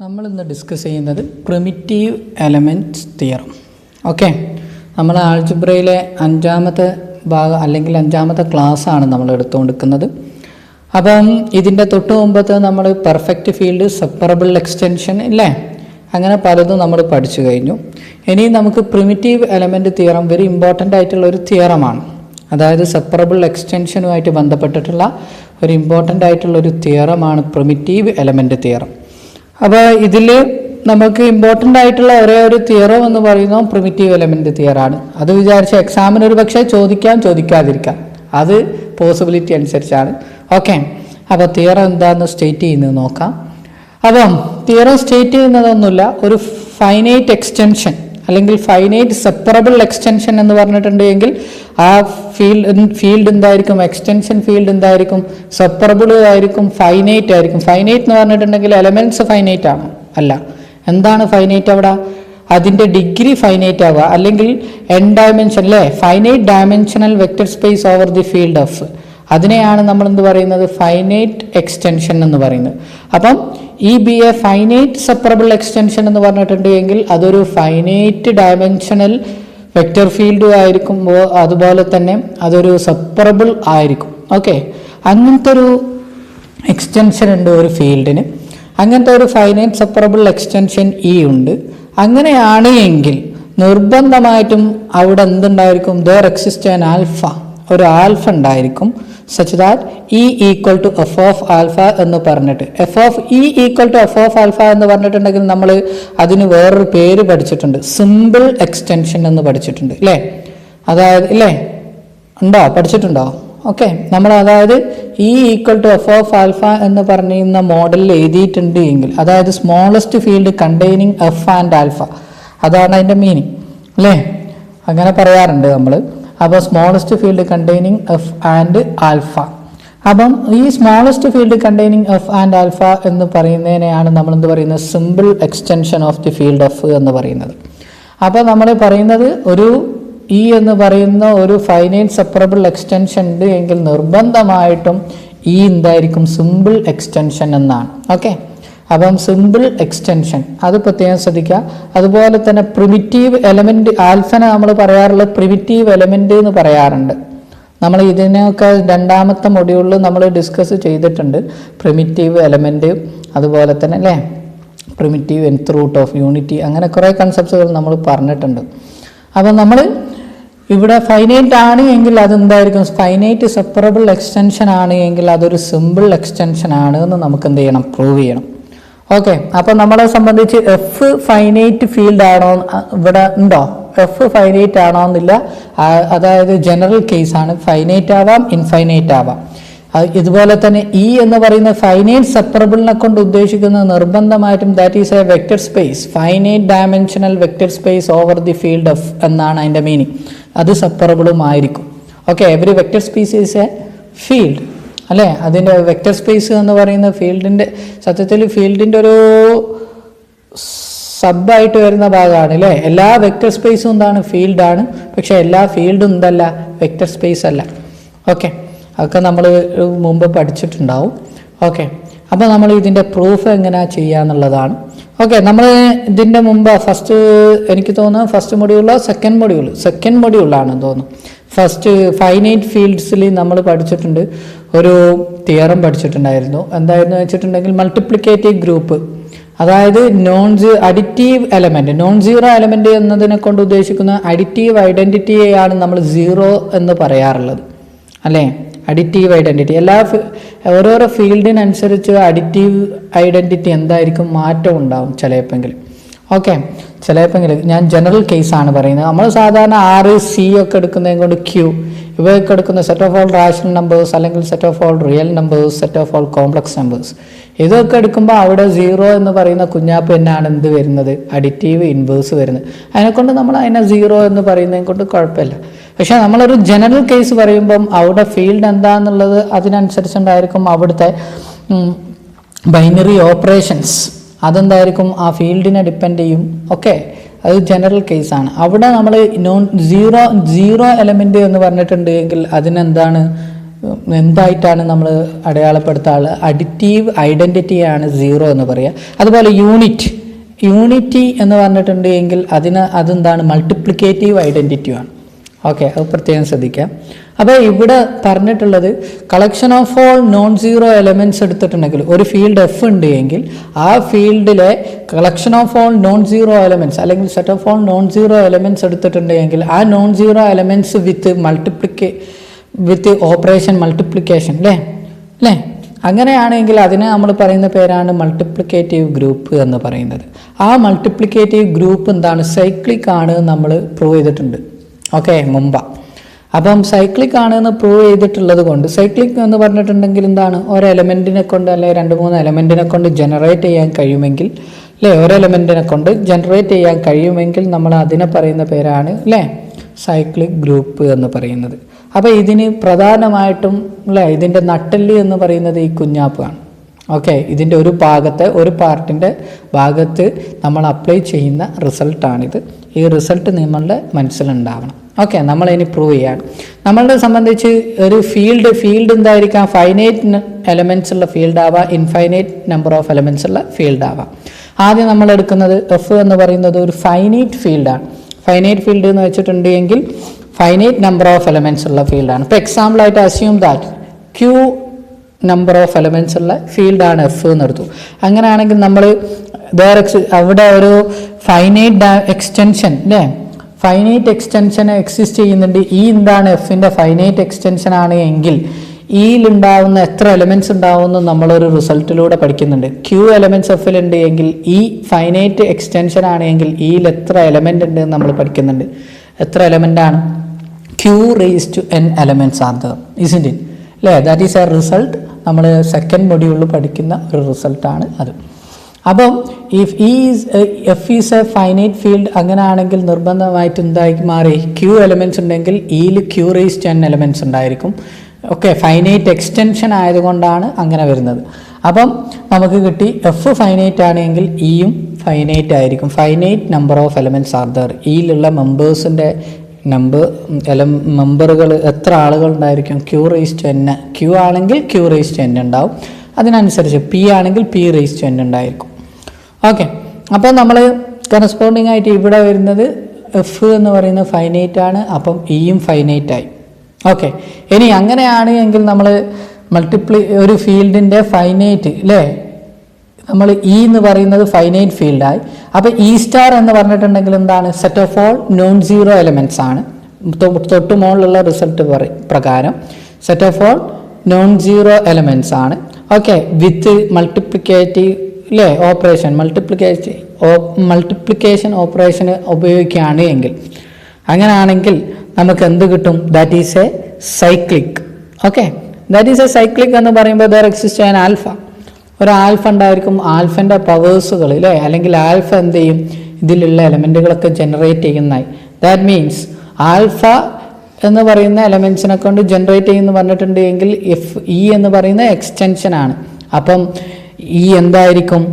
നമ്മളിന്ന് ഡിസ്കസ് ചെയ്യുന്നത് primitive elements theorem. Okay, നമ്മൾ ആൾജിബ്രയിലെ അഞ്ചാമത്തെ ഭാഗം അല്ലെങ്കിൽ അഞ്ചാമത്തെ ക്ലാസ്സാണ് നമ്മൾ എടുത്തുകൊണ്ടിരിക്കുന്നത്. അപ്പം ഇതിൻ്റെ തൊട്ട് മുമ്പത്തെ നമ്മൾ പെർഫെക്റ്റ് ഫീൽഡ്, സെപ്പറബിൾ എക്സ്റ്റൻഷൻ ഇല്ലേ, അങ്ങനെ പലതും നമ്മൾ പഠിച്ചു കഴിഞ്ഞു. ഇനി നമുക്ക് primitive element theorem very important ആയിട്ടുള്ള ഒരു തിയറമാണ്. അതായത് സെപ്പറബിൾ എക്സ്റ്റൻഷനുമായിട്ട് ബന്ധപ്പെട്ടിട്ടുള്ള ഒരു ഇമ്പോർട്ടൻ്റ് ആയിട്ടുള്ള ഒരു തിയറമാണ് പ്രിമിറ്റീവ് എലമെൻറ്റ് തിയറം. അപ്പോൾ ഇതിൽ നമുക്ക് ഇമ്പോർട്ടൻ്റ് ആയിട്ടുള്ള ഒരേ ഒരു തിയറം എന്ന് പറയുന്നത് പ്രിമിറ്റീവ് എലമെൻറ്റ് തിയറാണ്. അത് വിചാരിച്ച് എക്സാമിന് ഒരു പക്ഷേ ചോദിക്കാതിരിക്കാം, അത് പോസിബിലിറ്റി അനുസരിച്ചാണ്. ഓക്കെ, അപ്പോൾ തിയറം എന്താണെന്ന് സ്റ്റേറ്റ് ചെയ്യുന്നത് നോക്കാം. അപ്പം തിയറം സ്റ്റേറ്റ് ചെയ്യുന്നതൊന്നുമില്ല, ഒരു ഫൈനൈറ്റ് എക്സ്റ്റൻഷൻ അല്ലെങ്കിൽ ഫൈനൈറ്റ് സെപ്പറബിൾ എക്സ്റ്റൻഷൻ എന്ന് പറഞ്ഞിട്ടുണ്ടെങ്കിൽ ആ ഫീൽഡ് എന്തായിരിക്കും, എക്സ്റ്റൻഷൻ ഫീൽഡ് എന്തായിരിക്കും, സെപ്പറബിൾ ആയിരിക്കും, ഫൈനൈറ്റ് ആയിരിക്കും. ഫൈനൈറ്റ് എന്ന് പറഞ്ഞിട്ടുണ്ടെങ്കിൽ എലമെന്റ്സ് ഫൈനൈറ്റ് ആണോ? അല്ല. എന്താണ് ഫൈനൈറ്റ് അവിടെ? അതിൻ്റെ ഡിഗ്രി ഫൈനൈറ്റ് ആവുക, അല്ലെങ്കിൽ എൻ ഡയമെൻഷൻ അല്ലേ, finite dimensional vector space over the field of, അതിനെയാണ് നമ്മൾ എന്ത് പറയുന്നത്, ഫൈനൈറ്റ് എക്സ്റ്റൻഷൻ എന്ന് പറയുന്നത്. അപ്പം ഈ B A finite separable extension എന്ന് പറഞ്ഞിട്ടുണ്ടെങ്കിൽ അതൊരു ഫൈനൈറ്റ് ഡയമെൻഷണൽ വെക്റ്റർ ഫീൽഡ് ആയിരിക്കുമ്പോൾ അതുപോലെ തന്നെ അതൊരു സെപ്പറബിൾ ആയിരിക്കും. ഓക്കെ, അങ്ങനത്തെ ഒരു എക്സ്റ്റൻഷൻ ഉണ്ട് ഒരു ഫീൽഡിന്. അങ്ങനത്തെ ഒരു ഫൈനൈറ്റ് സെപ്പറബിൾ എക്സ്റ്റൻഷൻ ഇ ഉണ്ട്. അങ്ങനെയാണ് എങ്കിൽ നിർബന്ധമായിട്ടും അവിടെ എന്തുണ്ടായിരിക്കും, ദർ എക്സിസ്റ്റ് ആൻ ആൽഫ, ഒരു ആൽഫ ഉണ്ടായിരിക്കും, such that E equal to F of alpha എന്ന് പറഞ്ഞിട്ട്. F of E equal to F of alpha എന്ന് പറഞ്ഞിട്ടുണ്ടെങ്കിൽ നമ്മൾ അതിന് വേറൊരു പേര് പഠിച്ചിട്ടുണ്ട്, സിമ്പിൾ എക്സ്റ്റൻഷൻ എന്ന് പഠിച്ചിട്ടുണ്ട് അല്ലേ. അതായത് ഇല്ലേ, ഉണ്ടോ, പഠിച്ചിട്ടുണ്ടോ? ഓക്കെ, നമ്മൾ അതായത് E equal to F of alpha എന്ന് പറയുന്ന മോഡലിൽ എഴുതിയിട്ടുണ്ട് എങ്കിൽ, അതായത് smallest field containing F and alpha, അതാണ് അതിൻ്റെ മീനിങ് അല്ലേ, അങ്ങനെ പറയാറുണ്ട് നമ്മൾ. അപ്പോൾ smallest field containing F and alpha. അപ്പം ഈ smallest field containing F and alpha എന്ന് പറയുന്നതിനെയാണ് നമ്മൾ എന്ത് പറയുന്നത്, simple extension of the field F എന്ന് പറയുന്നത്. അപ്പോൾ നമ്മൾ പറയുന്നത് ഒരു ഇ എന്ന് പറയുന്ന ഒരു ഫൈനൈറ്റ് സെപ്പറബിൾ എക്സ്റ്റൻഷൻ ഉണ്ട് എങ്കിൽ നിർബന്ധമായിട്ടും ഈ എന്തായിരിക്കും, സിമ്പിൾ എക്സ്റ്റൻഷൻ എന്നാണ്. ഓക്കെ, അപ്പം സിമ്പിൾ എക്സ്റ്റൻഷൻ അത് പ്രത്യേകം ശ്രദ്ധിക്കുക. അതുപോലെ തന്നെ പ്രിമിറ്റീവ് എലമെൻറ്റ്, ആൽഫനെ നമ്മൾ പറയാറുള്ളത് പ്രിമിറ്റീവ് എലമെൻറ്റ് എന്ന് പറയാറുണ്ട്. നമ്മൾ ഇതിനൊക്കെ രണ്ടാമത്തെ മൊഡ്യൂളിൽ നമ്മൾ ഡിസ്കസ് ചെയ്തിട്ടുണ്ട്, പ്രിമിറ്റീവ് എലമെൻറ്റ്, അതുപോലെ തന്നെ അല്ലേ primitive nth root of unity, അങ്ങനെ കുറേ കൺസെപ്റ്റ്സുകൾ നമ്മൾ പറഞ്ഞിട്ടുണ്ട്. അപ്പം നമ്മൾ ഇവിടെ ഫൈനൈറ്റ് ആണ് എങ്കിൽ അതെന്തായിരിക്കും, ഫൈനൈറ്റ് സെപ്പറബിൾ എക്സ്റ്റൻഷൻ ആണ് എങ്കിൽ അതൊരു സിമ്പിൾ എക്സ്റ്റൻഷൻ ആണ് എന്ന് നമുക്ക് എന്ത് ചെയ്യണം, പ്രൂവ് ചെയ്യണം. ഓക്കെ, അപ്പം നമ്മളെ സംബന്ധിച്ച് എഫ് ഫൈനൈറ്റ് ഫീൽഡ് ആണോ ഇവിടെ ഉണ്ടോ, എഫ് ഫൈനൈറ്റ് ആണോ എന്നില്ല. അതായത് ജനറൽ കേസാണ്, ഫൈനൈറ്റ് ആവാം, ഇൻഫൈനൈറ്റ് ആവാം. ഇതുപോലെ തന്നെ ഇ എന്ന് പറയുന്ന ഫൈനൈറ്റ് സെപ്പറബിളിനെ കൊണ്ട് ഉദ്ദേശിക്കുന്നത് നിർബന്ധമായിട്ടും that is A vector space, finite dimensional vector space over the field of എന്നാണ് അതിൻ്റെ മീനിങ്. അത് സെപ്പറബിളും ആയിരിക്കും. Okay, every vector space is a field അല്ലേ. അതിൻ്റെ വെക്റ്റർ സ്പേസ് എന്ന് പറയുന്ന ഫീൽഡിൻ്റെ, സത്യത്തിൽ ഫീൽഡിൻ്റെ ഒരു സബായിട്ട് വരുന്ന ഭാഗമാണ് അല്ലേ. എല്ലാ വെക്റ്റർ സ്പേസും എന്താണ്, ഫീൽഡാണ്. പക്ഷേ എല്ലാ ഫീൽഡും എന്തല്ല, വെക്റ്റർ സ്പേസ് അല്ല. ഓക്കെ, അതൊക്കെ നമ്മൾ മുമ്പ് പഠിച്ചിട്ടുണ്ടാവും. ഓക്കെ, അപ്പോൾ നമ്മൾ ഇതിൻ്റെ പ്രൂഫ് എങ്ങനെയാണ് ചെയ്യുക എന്നുള്ളതാണ്. ഓക്കെ, നമ്മൾ ഇതിൻ്റെ മുമ്പ് എനിക്ക് തോന്നുന്നു ഫസ്റ്റ് മൊഡ്യൂളോ സെക്കൻഡ് മൊഡ്യൂളാണെന്ന് തോന്നുന്നു. ഫസ്റ്റ് ഫൈനൈറ്റ് ഫീൽഡ്സിൽ നമ്മൾ പഠിച്ചിട്ടുണ്ട്, ഒരു തിയറം പഠിച്ചിട്ടുണ്ടായിരുന്നു. എന്തായിരുന്നു വെച്ചിട്ടുണ്ടെങ്കിൽ മൾട്ടിപ്ലിക്കേറ്റീവ് ഗ്രൂപ്പ്, അതായത് additive element, non zero element എന്നതിനെ കൊണ്ട് ഉദ്ദേശിക്കുന്ന അഡിറ്റീവ് ഐഡൻറ്റിറ്റിയെയാണ് നമ്മൾ സീറോ എന്ന് പറയാറുള്ളത് അല്ലേ. അഡിറ്റീവ് ഐഡൻറ്റിറ്റി ഓരോരോ ഫീൽഡിനനുസരിച്ച് അഡിറ്റീവ് ഐഡൻറ്റിറ്റി എന്തായിരിക്കും, മാറ്റം ഉണ്ടാവും ചിലപ്പോഴെങ്കിലും. ഓക്കെ, ചിലപ്പോഴെങ്കിലും ഞാൻ ജനറൽ കേസാണ് പറയുന്നത്. നമ്മൾ സാധാരണ ആർ, സി ഒക്കെ എടുക്കുന്നതിനെ കൊണ്ട് ക്യൂ, ഇവയൊക്കെ എടുക്കുന്ന set of all rational numbers അല്ലെങ്കിൽ set of all real numbers, set of all complex numbers, ഇതൊക്കെ എടുക്കുമ്പോൾ അവിടെ സീറോ എന്ന് പറയുന്ന കുഞ്ഞാപ്പ് തന്നെയാണ് എന്ത് വരുന്നത്, അഡിറ്റീവ് ഇൻവേഴ്സ് വരുന്നത്. അതിനെക്കൊണ്ട് നമ്മൾ അതിനെ സീറോ എന്ന് പറയുന്നതിനെ കൊണ്ട് കുഴപ്പമില്ല. പക്ഷേ നമ്മളൊരു ജനറൽ കേസ് പറയുമ്പം അവിടെ ഫീൽഡ് എന്താണെന്നുള്ളത് അതിനനുസരിച്ചുണ്ടായിരിക്കും അവിടുത്തെ ബൈനറി ഓപ്പറേഷൻസ്, അതെന്തായിരിക്കും ആ ഫീൽഡിനെ ഡിപ്പെൻഡ് ചെയ്യും. ഓക്കെ, അത് ജനറൽ കേസാണ്. അവിടെ നമ്മൾ സീറോ എലമെൻറ്റ് എന്ന് പറഞ്ഞിട്ടുണ്ട് എങ്കിൽ അതിനെന്താണ്, എന്തായിട്ടാണ് നമ്മൾ അടയാളപ്പെടുത്താറ്? അഡിറ്റീവ് ഐഡൻറ്റിറ്റിയാണ് 0 എന്ന് പറയുക. അതുപോലെ യൂണിറ്റി എന്ന് പറഞ്ഞിട്ടുണ്ട് എങ്കിൽ അതെന്താണ്? മൾട്ടിപ്ലിക്കേറ്റീവ് ഐഡൻറ്റിറ്റിയാണ്. ഓക്കെ, അത് പ്രത്യേകം ശ്രദ്ധിക്കാം. അപ്പോൾ ഇവിടെ പറഞ്ഞിട്ടുള്ളത് collection of all non zero elements എടുത്തിട്ടുണ്ടെങ്കിൽ ഒരു ഫീൽഡ് എഫ് ഉണ്ട് എങ്കിൽ ആ ഫീൽഡിലെ collection of all non zero elements അല്ലെങ്കിൽ set of all non zero elements എടുത്തിട്ടുണ്ടെങ്കിൽ ആ non zero elements with operation multiplication അല്ലേ അങ്ങനെയാണെങ്കിൽ അതിനെ നമ്മൾ പറയുന്ന പേരാണ് മൾട്ടിപ്ലിക്കേറ്റീവ് ഗ്രൂപ്പ് എന്ന് പറയുന്നത്. ആ മൾട്ടിപ്ലിക്കേറ്റീവ് ഗ്രൂപ്പ് എന്താണ്? സൈക്ലിക് ആണ് നമ്മൾ പ്രൂവ് ചെയ്തിട്ടുണ്ട്. ഓക്കെ, അപ്പം സൈക്ലിക് ആണെന്ന് പ്രൂവ് ചെയ്തിട്ടുള്ളത് കൊണ്ട് സൈക്ലിക് എന്ന് പറഞ്ഞിട്ടുണ്ടെങ്കിൽ എന്താണ്? ഒരു എലമെൻറ്റിനെ കൊണ്ട് അല്ലെങ്കിൽ 2-3 എലമെൻറ്റിനെ കൊണ്ട് ജനറേറ്റ് ചെയ്യാൻ കഴിയുമെങ്കിൽ ഒരു എലമെൻറ്റിനെ കൊണ്ട് ജനറേറ്റ് ചെയ്യാൻ കഴിയുമെങ്കിൽ നമ്മൾ അതിനെ പറയുന്ന പേരാണ് സൈക്ലിക് ഗ്രൂപ്പ് എന്ന് പറയുന്നത്. അപ്പോൾ ഇതിന് പ്രധാനമായിട്ടും ഇതിൻ്റെ നട്ടെല്ല് എന്ന് പറയുന്നത് ഈ കുഞ്ഞാപ്പാണ്. ഓക്കെ, ഇതിൻ്റെ ഒരു പാർട്ടിൻ്റെ ഭാഗത്ത് നമ്മൾ അപ്ലൈ ചെയ്യുന്ന റിസൾട്ടാണിത്. ഈ റിസൾട്ട് നിങ്ങളുടെ മനസ്സിലുണ്ടാവണം. ഓക്കെ, നമ്മളിനി പ്രൂവ് ചെയ്യാണ്. നമ്മളെ സംബന്ധിച്ച് ഒരു ഫീൽഡ് എന്തായിരിക്കാം? ഫൈനൈറ്റ് എലമെൻറ്റ്സ് ഉള്ള ഫീൽഡ് ആവാം, ഇൻഫൈനൈറ്റ് നമ്പർ ഓഫ് എലമെൻറ്റ്സ് ഉള്ള ഫീൽഡ് ആവാം. ആദ്യം നമ്മൾ എടുക്കുന്നത് എഫ് എന്ന് പറയുന്നത് ഒരു ഫൈനൈറ്റ് ഫീൽഡാണ്. ഫൈനൈറ്റ് ഫീൽഡ് എന്ന് വെച്ചിട്ടുണ്ടെങ്കിൽ ഫൈനൈറ്റ് നമ്പർ ഓഫ് എലമെൻറ്റ്സ് ഉള്ള ഫീൽഡാണ്. ഇപ്പോൾ എക്സാമ്പിളായിട്ട് assume that Q number of elements ഉള്ള ഫീൽഡാണ് എഫ് എന്ന് എടുത്തു. അങ്ങനെയാണെങ്കിൽ നമ്മൾ അവിടെ ഒരു finite extension finite extension exist ചെയ്യുന്നുണ്ട്. ഈ എന്താണ്? എഫിൻ്റെ ഫൈനൈറ്റ് എക്സ്റ്റൻഷൻ ആണ് എങ്കിൽ ഈയിലുണ്ടാവുന്ന എത്ര എലമെൻറ്റ്സ് ഉണ്ടാവുമെന്ന് നമ്മളൊരു റിസൾട്ടിലൂടെ പഠിക്കുന്നുണ്ട്. ക്യൂ എലമെൻറ്റ്സ് എഫിലുണ്ട് എങ്കിൽ ഈ ഫൈനൈറ്റ് എക്സ്റ്റൻഷൻ ആണെങ്കിൽ ഈയിൽ എത്ര എലമെൻ്റ് ഉണ്ട് എന്ന് നമ്മൾ പഠിക്കുന്നുണ്ട്. എത്ര എലമെൻ്റ് ആണ്? Q raise to n elements are there, isn't it that is a result. നമ്മൾ സെക്കൻഡ് മൊഡ്യൂളിൽ പഠിക്കുന്ന ഒരു റിസൾട്ടാണ് അത്. അപ്പം F is a finite field അങ്ങനെയാണെങ്കിൽ നിർബന്ധമായിട്ട് എന്തായി മാറി? ക്യൂ എലമെൻറ്റ്സ് ഉണ്ടെങ്കിൽ ഈയിൽ Q raise to n elements ഉണ്ടായിരിക്കും. ഓക്കെ, ഫൈനൈറ്റ് എക്സ്റ്റൻഷൻ ആയതുകൊണ്ടാണ് അങ്ങനെ വരുന്നത്. അപ്പം നമുക്ക് കിട്ടി എഫ് ഫൈനൈറ്റ് ആണെങ്കിൽ ഇയും ഫൈനൈറ്റ് ആയിരിക്കും. Finite number of elements are there. ഈയിലുള്ള മെമ്പേഴ്സിൻ്റെ മെമ്പറുകൾ എത്ര ആളുകൾ ഉണ്ടായിരിക്കും? Q raise to n. Q ആണെങ്കിൽ ക്യൂ റേസ് ടു n ഉണ്ടാവും. അതിനനുസരിച്ച് പി ആണെങ്കിൽ പി റേസ് ടു n ഉണ്ടായിരിക്കും. ഓക്കെ, അപ്പോൾ നമ്മൾ കറസ്പോണ്ടിങ് ആയിട്ട് ഇവിടെ വരുന്നത് എഫ് എന്ന് പറയുന്നത് ഫൈനൈറ്റ് ആണ്. അപ്പം ഇയും ഫൈനൈറ്റ് ആയി. ഓക്കെ, ഇനി അങ്ങനെയാണ് എങ്കിൽ നമ്മൾ ഒരു ഫീൽഡിൻ്റെ ഫൈനൈറ്റ് നമ്മൾ ഇ എന്ന് പറയുന്നത് ഫൈനൈറ്റ് ഫീൽഡായി. അപ്പോൾ ഇ സ്റ്റാർ എന്ന് പറഞ്ഞിട്ടുണ്ടെങ്കിൽ എന്താണ്? Set of all non zero elements ആണ്. തൊട്ട് മുകളിലുള്ള റിസൾട്ട് പ്രകാരം set of all non zero elements ആണ്. ഓക്കെ, വിത്ത് മൾട്ടിപ്ലിക്കേറ്റീവ് ഓപ്പറേഷൻ മൾട്ടിപ്ലിക്കേഷൻ ഓപ്പറേഷൻ ഉപയോഗിക്കുകയാണ് എങ്കിൽ അങ്ങനെയാണെങ്കിൽ നമുക്ക് എന്ത് കിട്ടും? That is A cyclic. Okay, that is A cyclic എന്ന് പറയുമ്പോൾ ദർ എക്സിസ്റ്റ് ആൻ ആൽഫ. ഒരു ആൽഫ ഉണ്ടായിരിക്കും. ആൽഫൻ്റെ പവേഴ്സുകൾ അല്ലെങ്കിൽ ആൽഫ എന്ത് ചെയ്യും? ഇതിലുള്ള എലമെൻറ്റുകളൊക്കെ ജനറേറ്റ് ചെയ്യുന്നതായി. ദാറ്റ് മീൻസ് ആൽഫ എന്ന് പറയുന്ന എലമെൻസിനെ കൊണ്ട് ജനറേറ്റ് ചെയ്യുന്നു പറഞ്ഞിട്ടുണ്ടെങ്കിൽ ഇ എന്ന് പറയുന്ന എക്സ്റ്റൻഷനാണ്. അപ്പം ഈ എന്തായിരിക്കും?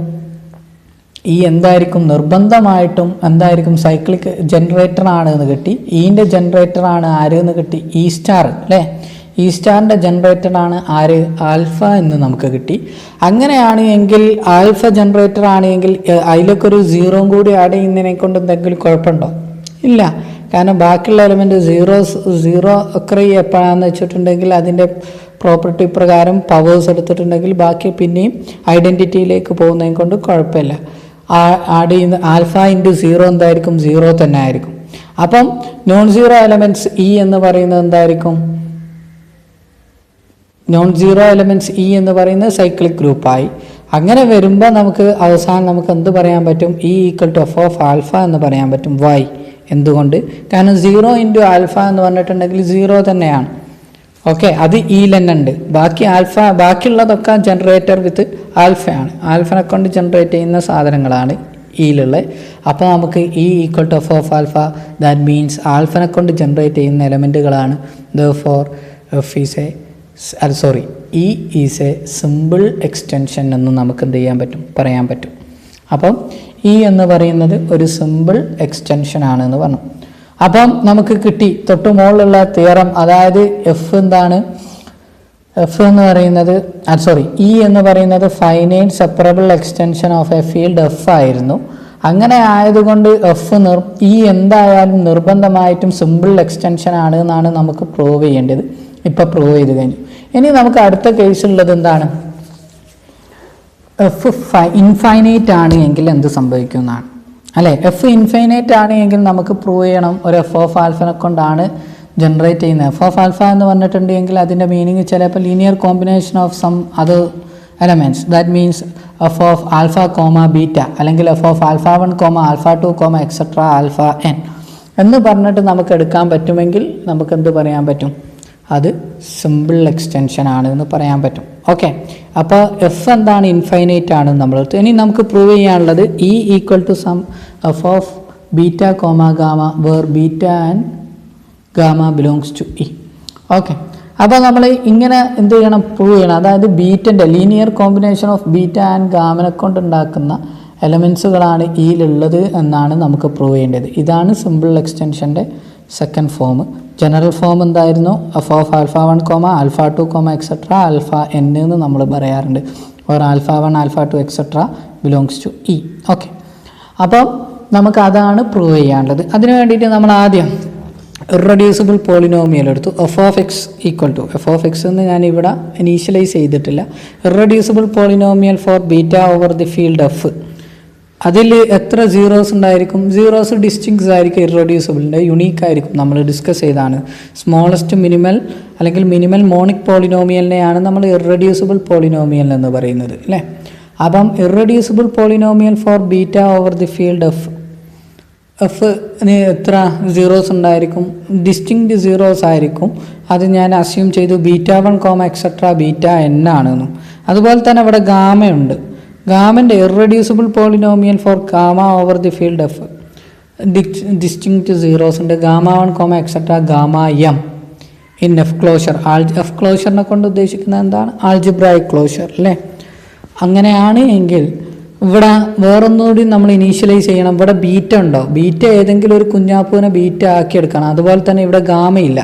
നിർബന്ധമായിട്ടും എന്തായിരിക്കും? സൈക്ലിക് ജനറേറ്റർ ആണ് എന്ന് കിട്ടി. ഈൻ്റെ ജനറേറ്റർ ആണ് ആര് എന്ന് കിട്ടി? ഇ സ്റ്റാർ ഇ സ്റ്റാറിൻ്റെ ജനറേറ്റർ ആണ് ആര്? ആൽഫ എന്ന് നമുക്ക് കിട്ടി. അങ്ങനെയാണ് എങ്കിൽ ആൽഫ ജനറേറ്റർ ആണെങ്കിൽ അതിലൊക്കെ ഒരു സീറോയും കൂടി ആഡ് ചെയ്യുന്നതിനെ കൊണ്ട് എന്തെങ്കിലും കുഴപ്പമുണ്ടോ? ഇല്ല. കാരണം ബാക്കിയുള്ള എലമെൻറ്റ് സീറോ ഒക്കെ എപ്പോഴാണെന്ന് വെച്ചിട്ടുണ്ടെങ്കിൽ അതിൻ്റെ പ്രോപ്പർട്ടി പ്രകാരം പവേഴ്സ് എടുത്തിട്ടുണ്ടെങ്കിൽ ബാക്കി പിന്നെയും ഐഡൻറ്റിറ്റിയിലേക്ക് പോകുന്നതിനെ കൊണ്ട് കുഴപ്പമില്ല. ആഡ് ചെയ്യുന്ന ആൽഫ ഇൻറ്റു സീറോ എന്തായിരിക്കും? സീറോ തന്നെ ആയിരിക്കും. അപ്പം നോൺ സീറോ എലമെൻറ്റ്സ് ഇ എന്ന് പറയുന്നത് എന്തായിരിക്കും? നോൺ സീറോ എലമെൻറ്റ്സ് ഇ എന്ന് പറയുന്നത് സൈക്ലിക് ഗ്രൂപ്പായി. അങ്ങനെ വരുമ്പോൾ നമുക്ക് അവസാനം നമുക്ക് എന്ത് പറയാൻ പറ്റും? E equal to F of alpha എന്ന് പറയാൻ പറ്റും. വൈ? എന്തുകൊണ്ട്? കാരണം 0 ഇൻറ്റു ആൽഫ എന്ന് പറഞ്ഞിട്ടുണ്ടെങ്കിൽ 0 തന്നെയാണ്. ഓക്കെ, അത് ഇയിൽ തന്നെ ഉണ്ട്. ബാക്കിയുള്ളതൊക്കെ ജനറേറ്റർ വിത്ത് ആൽഫയാണ്. ആൽഫനെ കൊണ്ട് ജനറേറ്റ് ചെയ്യുന്ന സാധനങ്ങളാണ് ഇയിലുള്ളത്. അപ്പോൾ നമുക്ക് E equal to F of alpha. That means ആൽഫനെ കൊണ്ട് ജനറേറ്റ് ചെയ്യുന്ന എലമെൻറ്റുകളാണ്. Therefore F is a E is a simple extension എന്ന് നമുക്ക് എന്ത് ചെയ്യാൻ പറ്റും? പറയാൻ പറ്റും. അപ്പം ഇ എന്ന് പറയുന്നത് ഒരു സിമ്പിൾ എക്സ്റ്റൻഷൻ ആണെന്ന് പറഞ്ഞു. അപ്പം നമുക്ക് കിട്ടി തൊട്ട് മുകളിലുള്ള തിയറം. അതായത് എഫ് എന്താണ്? എഫ് എന്ന് പറയുന്നത് ഇ എന്ന് പറയുന്നത് finite separable extension of A field F ആയിരുന്നു. അങ്ങനെ ആയതുകൊണ്ട് ഇ എന്തായാലും നിർബന്ധമായിട്ടും സിമ്പിൾ എക്സ്റ്റൻഷൻ ആണ് എന്നാണ് നമുക്ക് പ്രൂവ് ചെയ്യേണ്ടത്. ഇപ്പം പ്രൂവ് ചെയ്ത് കഴിഞ്ഞു. ഇനി നമുക്ക് അടുത്ത കേസുള്ളത് എന്താണ്? എഫ് ഇൻഫൈനൈറ്റ് ആണ് എങ്കിൽ എന്ത് സംഭവിക്കും എന്നാണ് അല്ലേ. എഫ് ഇൻഫൈനൈറ്റ് ആണ് എങ്കിൽ നമുക്ക് പ്രൂവ് ചെയ്യണം ഒരു എഫ് ഓഫ് ആൽഫനെ കൊണ്ടാണ് ജനറേറ്റ് ചെയ്യുന്നത്. എഫ് ഓഫ് ആൽഫ എന്ന് പറഞ്ഞിട്ടുണ്ടെങ്കിൽ അതിൻ്റെ മീനിങ് ചിലപ്പോൾ linear combination of some other elements, that means F of alpha comma beta അല്ലെങ്കിൽ F of alpha 1 comma alpha 2 comma etcetera alpha n എന്ന് പറഞ്ഞിട്ട് നമുക്ക് എടുക്കാൻ പറ്റുമെങ്കിൽ നമുക്ക് എന്ത് പറയാൻ പറ്റും? അത് സിമ്പിൾ എക്സ്റ്റൻഷൻ ആണ് എന്ന് പറയാൻ പറ്റും. ഓക്കെ, അപ്പോൾ എഫ് എന്താണ്? ഇൻഫൈനൈറ്റ് ആണ് നമ്മൾ. ഇനി നമുക്ക് പ്രൂവ് ചെയ്യാനുള്ളത് E equal to some F of beta comma gamma where beta and gamma belongs to E. Okay, അപ്പോൾ നമ്മൾ ഇങ്ങനെ എന്ത് ചെയ്യണം? പ്രൂവ് ചെയ്യണം. അതായത് ബീറ്റൻ്റെ linear combination of beta and ഗാമനെ കൊണ്ടുണ്ടാക്കുന്ന എലമെൻസുകളാണ് ഇയിലുള്ളത് എന്നാണ് നമുക്ക് പ്രൂവ് ചെയ്യേണ്ടത്. ഇതാണ് സിമ്പിൾ എക്സ്റ്റൻഷൻ്റെ സെക്കൻഡ് ഫോം. ജനറൽ ഫോം എന്തായിരുന്നു? F of alpha 1 comma alpha 2 comma etcetera alpha n എന്ന് നമ്മൾ പറയാറുണ്ട്. Or alpha 1 alpha 2 etcetera belongs to E. Okay, അപ്പം നമുക്ക് അതാണ് പ്രൂവ് ചെയ്യാനുള്ളത്. അതിന് വേണ്ടിയിട്ട് നമ്മൾ ആദ്യം ഇറഡ്യൂസിബിൾ പോളിനോമിയൽ എടുത്തു. F of X equal to F of X എന്ന് ഞാൻ ഇവിടെ ഇനീഷ്യലൈസ് ചെയ്തിട്ടില്ല. Irreducible polynomial for beta over the field F. അതിൽ എത്ര സീറോസ് ഉണ്ടായിരിക്കും? സീറോസ് ഡിസ്റ്റിങ്സ് ആയിരിക്കും. ഇറഡ്യൂസിബിളിൻ്റെ യുണീക്ക് ആയിരിക്കും. നമ്മൾ ഡിസ്കസ് ചെയ്താണ് സ്മോളസ്റ്റ് മിനിമൽ അല്ലെങ്കിൽ മിനിമൽ മോണിക് പോളിനോമിയലിനെയാണ് നമ്മൾ ഇറഡ്യൂസിബിൾ പോളിനോമിയൽ എന്ന് പറയുന്നത് അല്ലേ. അപ്പം irreducible polynomial for beta over the field F എത്ര സീറോസ് ഉണ്ടായിരിക്കും? ഡിസ്റ്റിങ്ക്റ്റ് സീറോസ് ആയിരിക്കും. അത് ഞാൻ അസ്യൂം ചെയ്തു beta 1 comma etcetera beta n ആണെന്നും. അതുപോലെ തന്നെ ഇവിടെ ഗാമയുണ്ട്. ഗാമൻ്റെ irreducible polynomial for gamma over the field F distinct zeros ഉണ്ട്. Gamma 1 comma etcetera gamma m in F closure. F ക്ലോഷറിനെ കൊണ്ട് ഉദ്ദേശിക്കുന്നത് എന്താണ്? ആൾജിബ്രായിക് ക്ലോഷർ അല്ലേ. അങ്ങനെയാണ് എങ്കിൽ ഇവിടെ വേറൊന്നുകൂടി നമ്മൾ ഇനീഷ്യലൈസ് ചെയ്യണം. ഇവിടെ ബീറ്റ ഉണ്ടോ? ബീറ്റ ഏതെങ്കിലും ഒരു കുഞ്ഞാപ്പൂവിനെ ബീറ്റ ആക്കിയെടുക്കണം. അതുപോലെ തന്നെ ഇവിടെ ഗാമയില്ല.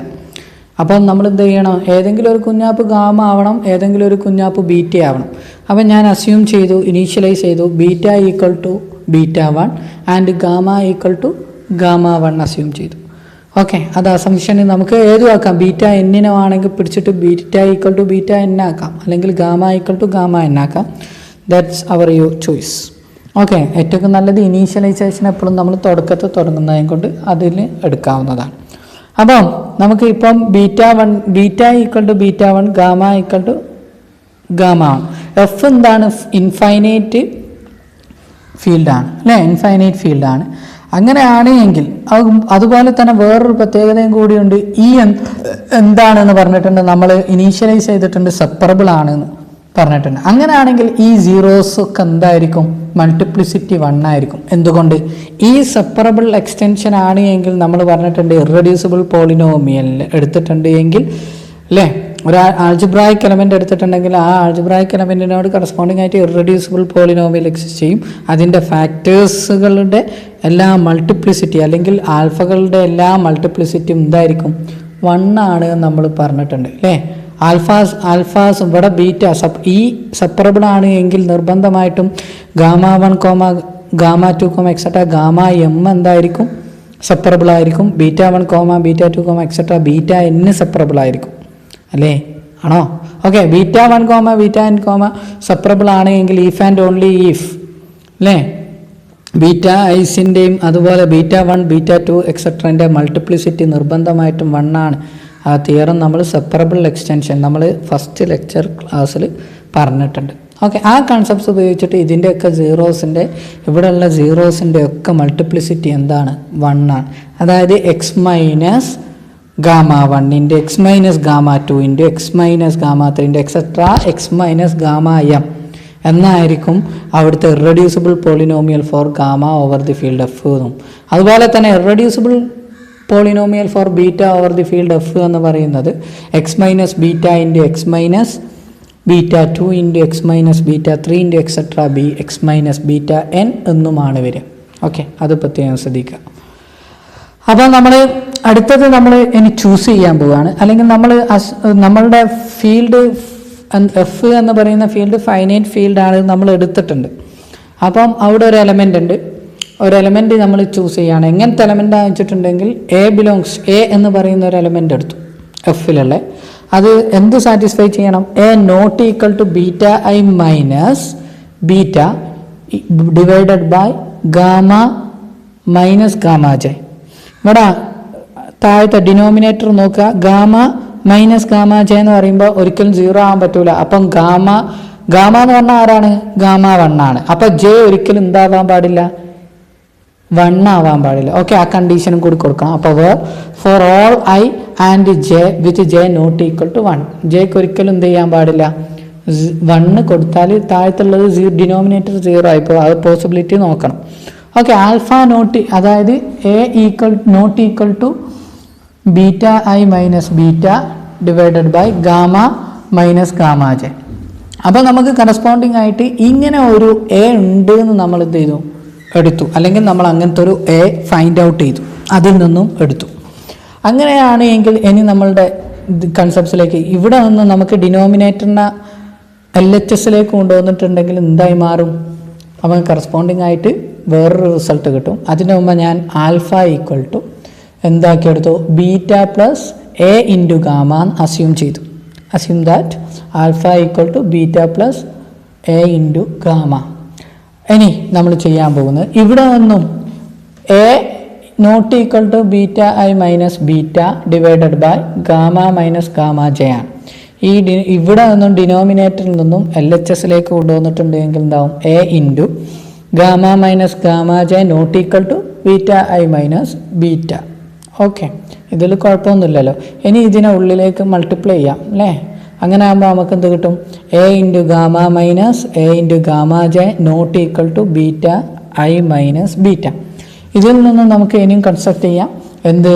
അപ്പം നമ്മൾ എന്ത് ചെയ്യണം? ഏതെങ്കിലും ഒരു കുഞ്ഞാപ്പ് ഗാമ ആവണം, ഏതെങ്കിലും ഒരു കുഞ്ഞാപ്പ് ബീറ്റ ആവണം. അപ്പം ഞാൻ അസ്യൂം ചെയ്തു, ഇനീഷ്യലൈസ് ചെയ്തു beta equal to beta 1 and gamma equal to gamma 1 assume ചെയ്തു. ഓക്കെ, അത് അസംഷന് നമുക്ക് ഏതും ആക്കാം. ബീറ്റ എന്നിനെ ആണെങ്കിൽ പിടിച്ചിട്ട് beta equal to beta n ആക്കാം, അല്ലെങ്കിൽ gamma equal to gamma n ആക്കാം. That's our your choice. Okay, ഏറ്റവും നല്ലത് ഇനീഷ്യലൈസേഷൻ എപ്പോഴും നമ്മൾ തുടക്കത്തിൽ തുടങ്ങുന്നതിനെ കൊണ്ട് അതിൽ എടുക്കാവുന്നതാണ്. അപ്പം നമുക്ക് ഇപ്പം beta equal to beta 1 gamma equal to gamma 1. F എന്താണ്? ഇൻഫൈനൈറ്റ് ഫീൽഡാണ് അല്ലേ. ഇൻഫൈനൈറ്റ് ഫീൽഡാണ്. അങ്ങനെയാണ് എങ്കിൽ അതുപോലെ തന്നെ വേറൊരു പ്രത്യേകതയും കൂടിയുണ്ട്. ഈ എന്താണെന്ന് പറഞ്ഞിട്ടുണ്ട്, നമ്മൾ ഇനീഷ്യലൈസ് ചെയ്തിട്ടുണ്ട് സെപ്പറബിൾ ആണെന്ന് പറഞ്ഞിട്ടുണ്ട്. അങ്ങനെയാണെങ്കിൽ ഈ സീറോസ് ഒക്കെ എന്തായിരിക്കും? മൾട്ടിപ്ലിസിറ്റി 1 ആയിരിക്കും. എന്തുകൊണ്ട്? ഈ സെപ്പറബിൾ എക്സ്റ്റൻഷൻ ആണ് എങ്കിൽ നമ്മൾ പറഞ്ഞിട്ടുണ്ട് ഇറഡ്യൂസിബിൾ പോളിനോമിയൽ എടുത്തിട്ടുണ്ട് എങ്കിൽ അല്ലേ, ഒരു ആൾജിബ്രായിക് എലമെൻ്റ് എടുത്തിട്ടുണ്ടെങ്കിൽ ആ ആൾജിബ്രായിക് എലമെൻറ്റിനോട് കറസ്പോണ്ടിങ് ആയിട്ട് ഇറഡ്യൂസിബിൾ പോളിനോമിയൽ എക്സിസ്റ്റ് ചെയ്യും. അതിൻ്റെ ഫാക്ടേഴ്സുകളുടെ എല്ലാ മൾട്ടിപ്ലിസിറ്റി അല്ലെങ്കിൽ ആൽഫകളുടെ എല്ലാ മൾട്ടിപ്ലിസിറ്റിയും എന്തായിരിക്കും? 1 ആണ് നമ്മൾ പറഞ്ഞിട്ടുണ്ട് അല്ലേ. ആൽഫാസ് ഇവിടെ ബീറ്റ ഈ സെപ്പറബിൾ ആണ് എങ്കിൽ നിർബന്ധമായിട്ടും gamma 1 comma gamma 2 comma etcetera gamma m എന്തായിരിക്കും? സെപ്പറബിൾ ആയിരിക്കും. Beta 1 comma beta 2 comma etcetera beta n separable ആയിരിക്കും അല്ലേ. ആണോ? Okay, beta 1 comma beta n comma separable ആണ് എങ്കിൽ ഈഫ് ആൻഡ് ഓൺലി ഈഫ് അല്ലേ ബീറ്റ ഐസിൻ്റെയും അതുപോലെ ബീറ്റ 1 ബീറ്റ 2 എക്സെട്രൻ്റെ മൾട്ടിപ്ലിസിറ്റി നിർബന്ധമായിട്ടും 1 ആണ്. ആ തിയറം നമ്മൾ സെപ്പറബിൾ എക്സ്റ്റൻഷൻ നമ്മൾ ഫസ്റ്റ് ലെക്ചർ ക്ലാസ്സിൽ പറഞ്ഞിട്ടുണ്ട്. ഓക്കെ, ആ കൺസെപ്റ്റ്സ് ഉപയോഗിച്ചിട്ട് ഇതിൻ്റെയൊക്കെ ഇവിടെയുള്ള സീറോസിൻ്റെ ഒക്കെ മൾട്ടിപ്ലിസിറ്റി എന്താണ്? 1 ആണ്. അതായത് X minus gamma 1 into X minus gamma 2 into X minus gamma 3 into etcetera X minus gamma m എന്നായിരിക്കും അവിടുത്തെ irreducible polynomial for gamma over the field F എന്നും. അതുപോലെ തന്നെ irreducible polynomial for beta over the field F എന്ന് പറയുന്നത് X minus beta into X minus beta 2 into X minus beta 3 into etcetera X minus beta n എന്നുമാണ് വരിക. Okay, അത് പ്രത്യേകം ശ്രദ്ധിക്കുക. അപ്പോൾ നമ്മൾ അടുത്തത് നമ്മൾ ഇനി ചൂസ് ചെയ്യാൻ പോവുകയാണ്. അല്ലെങ്കിൽ നമ്മളുടെ ഫീൽഡ് എഫ് എന്ന് പറയുന്ന ഫീൽഡ് ഫൈനൈറ്റ് ഫീൽഡാണ് നമ്മൾ എടുത്തിട്ടുണ്ട്. അപ്പം അവിടെ ഒരു എലമെൻ്റ് ഉണ്ട്. ഒരു എലമെൻറ്റ് നമ്മൾ ചൂസ് ചെയ്യുകയാണ്. എങ്ങനത്തെ എലമെൻ്റ് വെച്ചിട്ടുണ്ടെങ്കിൽ എ എന്ന് പറയുന്ന ഒരു എലമെൻ്റ് എടുത്തു എഫിലുള്ള. അത് എന്ത് സാറ്റിസ്ഫൈ ചെയ്യണം? A not equal to beta I minus beta divided by gamma minus gamma J. ഇവിടെ താഴത്തെ ഡിനോമിനേറ്റർ നോക്കുക. ഗാമ മൈനസ് ഗാമ ജെ എന്ന് പറയുമ്പോൾ ഒരിക്കലും 0 ആവാൻ പറ്റൂല. അപ്പം ഗാമ എന്ന് പറഞ്ഞാൽ ആരാണ്? ഗാമ 1 ആണ്. അപ്പം ജെ ഒരിക്കലും എന്താവാൻ പാടില്ല? 1 ആവാൻ പാടില്ല. ഓക്കെ, ആ കണ്ടീഷനും കൂടി കൊടുക്കണം. അപ്പോൾ for all I and J with J not equal to 1, ജെക്ക് ഒരിക്കലും എന്ത് ചെയ്യാൻ പാടില്ല? 1 കൊടുത്താൽ താഴത്തുള്ളത് ഡിനോമിനേറ്റർ 0 ആയിപ്പോൾ അത് പോസിബിലിറ്റി നോക്കണം. ഓക്കെ, ആൽഫ നോട്ട്, അതായത് A not equal to beta I minus beta divided by gamma minus gamma J. അപ്പോൾ നമുക്ക് കറസ്പോണ്ടിങ് ആയിട്ട് ഇങ്ങനെ ഒരു എ ഉണ്ട് എന്ന് നമ്മൾ എന്ത് ചെയ്തു? എടുത്തു. അല്ലെങ്കിൽ നമ്മൾ അങ്ങനത്തെ ഒരു എ ഫൈൻഡ് ഔട്ട് ചെയ്തു, അതിൽ നിന്നും എടുത്തു. അങ്ങനെയാണ് എങ്കിൽ ഇനി നമ്മളുടെ കൺസെപ്റ്റ്സിലേക്ക് ഇവിടെ നിന്ന് നമുക്ക് ഡിനോമിനേറ്ററിനെ LHSലേക്ക് കൊണ്ടുവന്നിട്ടുണ്ടെങ്കിൽ എന്തായി മാറും? നമുക്ക് കറസ്പോണ്ടിങ് ആയിട്ട് വേറൊരു റിസൾട്ട് കിട്ടും. അതിന് മുമ്പ് ഞാൻ ആൽഫ ഈക്വൽ ടു എന്താക്കിയെടുത്തു? Beta plus A into gamma assume ചെയ്തു. Assume that alpha equal to beta plus A into gamma. ഇനി നമ്മൾ ചെയ്യാൻ പോകുന്നത് ഇവിടെ നിന്നും A not equal to beta I minus beta divided by gamma minus gamma J ആണ്. ഇവിടെ നിന്നും ഡിനോമിനേറ്ററിൽ നിന്നും LHSലേക്ക് കൊണ്ടുവന്നിട്ടുണ്ടെങ്കിൽ എന്താവും? A into gamma minus gamma J not equal to beta I minus beta. Okay, ഇതിൽ കുഴപ്പമൊന്നുമില്ലല്ലോ. ഇനി ഇതിനെ ഉള്ളിലേക്ക് മൾട്ടിപ്ലൈ ചെയ്യാം അല്ലേ? അങ്ങനെ ആകുമ്പോൾ നമുക്ക് എന്ത് കിട്ടും? A into gamma minus A into gamma J not equal to beta I minus beta. ഇതിൽ നിന്നും നമുക്ക് ഇനിയും കൺസ്ട്രക്ട് ചെയ്യാം. എന്ത്?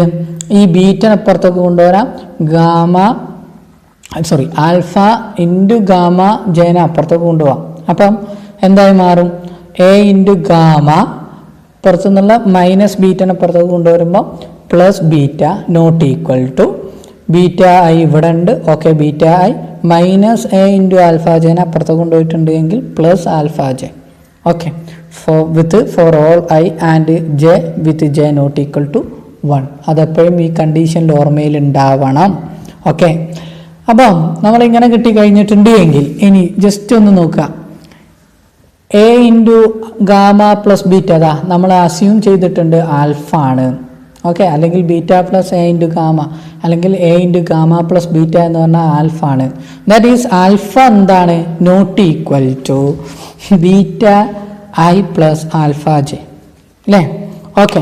ഈ ബീറ്റനെ പുറത്തേക്ക് കൊണ്ടുവരാം. ആൽഫ ഇൻറ്റു ഗാമ ജെനെ അപ്പുറത്തേക്ക് കൊണ്ടുപോകാം. അപ്പം എന്തായി മാറും? എ ഇൻറ്റു ഗാമ പുറത്തു നിന്നുള്ള മൈനസ് ബീറ്റനെ പുറത്തേക്ക് കൊണ്ടുവരുമ്പോൾ plus beta not equal to beta I ഇവിടെ ഉണ്ട്. Okay, beta I minus A into alpha ജെനെ അപ്പുറത്തേക്ക് കൊണ്ടുപോയിട്ടുണ്ടെങ്കിൽ plus alpha J. Okay, for all I and J with J not equal to 1. അതെപ്പോഴും ഈ കണ്ടീഷനിൽ ഓർമ്മയിൽ ഉണ്ടാവണം. ഓക്കെ, അപ്പം നമ്മളിങ്ങനെ കിട്ടിക്കഴിഞ്ഞിട്ടുണ്ട് എങ്കിൽ ഇനി ജസ്റ്റ് ഒന്ന് നോക്കുക. A into gamma plus beta അതാ നമ്മൾ അസ്യൂം ചെയ്തിട്ടുണ്ട് ആൽഫ ആണ്. ഓക്കെ, അല്ലെങ്കിൽ beta plus A into gamma, അല്ലെങ്കിൽ A into gamma plus beta എന്ന് പറഞ്ഞാൽ ആൽഫ ആണ്. ദാറ്റ് ഈസ് ആൽഫ എന്താണ്? Not equal to beta I plus alpha J അല്ലേ? ഓക്കെ,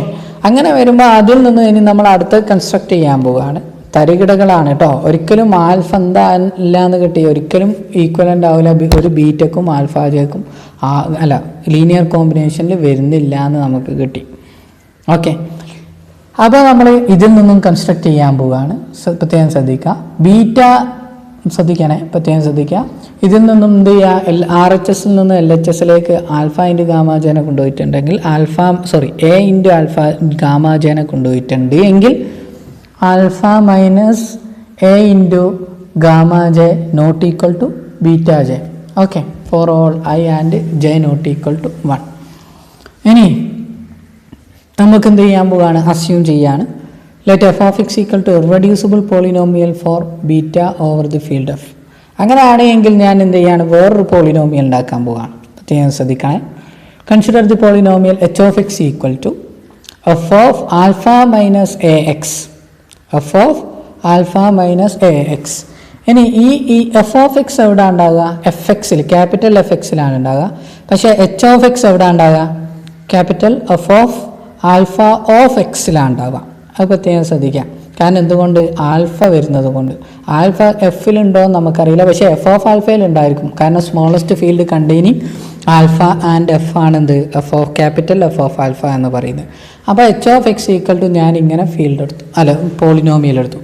അങ്ങനെ വരുമ്പോൾ അതിൽ നിന്ന് ഇനി നമ്മൾ അടുത്ത് കൺസ്ട്രക്ട് ചെയ്യാൻ പോവുകയാണ്. തരികിടകളാണ് കേട്ടോ. ഒരിക്കലും ആൽഫ എന്താ ഇല്ലാന്ന് കിട്ടി, ഒരിക്കലും ഈക്വലൻ്റ് ആവില്ല. ഒരു ബീറ്റക്കും ആൽഫ ജെക്കും ലീനിയർ കോമ്പിനേഷനിൽ വരുന്നില്ല എന്ന് നമുക്ക് കിട്ടി. ഓക്കെ, അപ്പോൾ നമ്മൾ ഇതിൽ നിന്നും കൺസ്ട്രക്ട് ചെയ്യാൻ പോവുകയാണ്. പ്രത്യേകം ശ്രദ്ധിക്കുക. ബീറ്റ പ്രത്യേകം ശ്രദ്ധിക്കുക. ഇതിൽ നിന്നും എന്ത് ചെയ്യുക? RHSൽ നിന്ന് LHSലേക്ക് ആൽഫ ഇൻറ്റു ഗാമ ജെനെ കൊണ്ടുപോയിട്ടുണ്ടെങ്കിൽ എ ഇൻറ്റു ആൽഫ ഗാമ ജെനെ കൊണ്ടുപോയിട്ടുണ്ട് എങ്കിൽ alpha minus A into gamma J not equal to beta J. Okay, for all I and J not equal to 1. ഇനി നമുക്ക് എന്ത് ചെയ്യാൻ പോവുകയാണ്? അസ്യൂം ചെയ്യാണ്. Let F of X equal to irreducible polynomial for beta over the field F. അങ്ങനെയാണെങ്കിൽ ഞാൻ എന്ത് ചെയ്യാണ്? വേറൊരു പോളിനോമിയൽ ഉണ്ടാക്കാൻ പോവുകയാണ്. പ്രത്യേകം ശ്രദ്ധിക്കണേ. Consider the polynomial H of X equal to F of alpha minus A X. F of alpha minus A X. ഇനി ഈ എഫ് ഓഫ് എക്സ് എവിടെ ഉണ്ടാകുക? FX ക്യാപിറ്റൽ FXലാണ് ഉണ്ടാകുക. പക്ഷേ എച്ച് ഓഫ് എക്സ് എവിടെ ഉണ്ടാകുക? Capital F of alpha of എക്സിലാണ് ഉണ്ടാവുക. അത് പ്രത്യേകം ശ്രദ്ധിക്കാം. കാരണം എന്തുകൊണ്ട്? ആൽഫ വരുന്നത് കൊണ്ട്. ആൽഫ എഫിലുണ്ടോ എന്ന് നമുക്കറിയില്ല, പക്ഷേ എഫ് ഓഫ് ആൽഫയിൽ ഉണ്ടായിരിക്കും. കാരണം smallest field containing alpha and F ആണെന്ത്? F of capital F of alpha എന്ന് പറയുന്നത്. അപ്പോൾ H of X equal to ഞാൻ ഇങ്ങനെ ഫീൽഡ് എടുത്തു, പോളിനോമിയൽ എടുത്തു.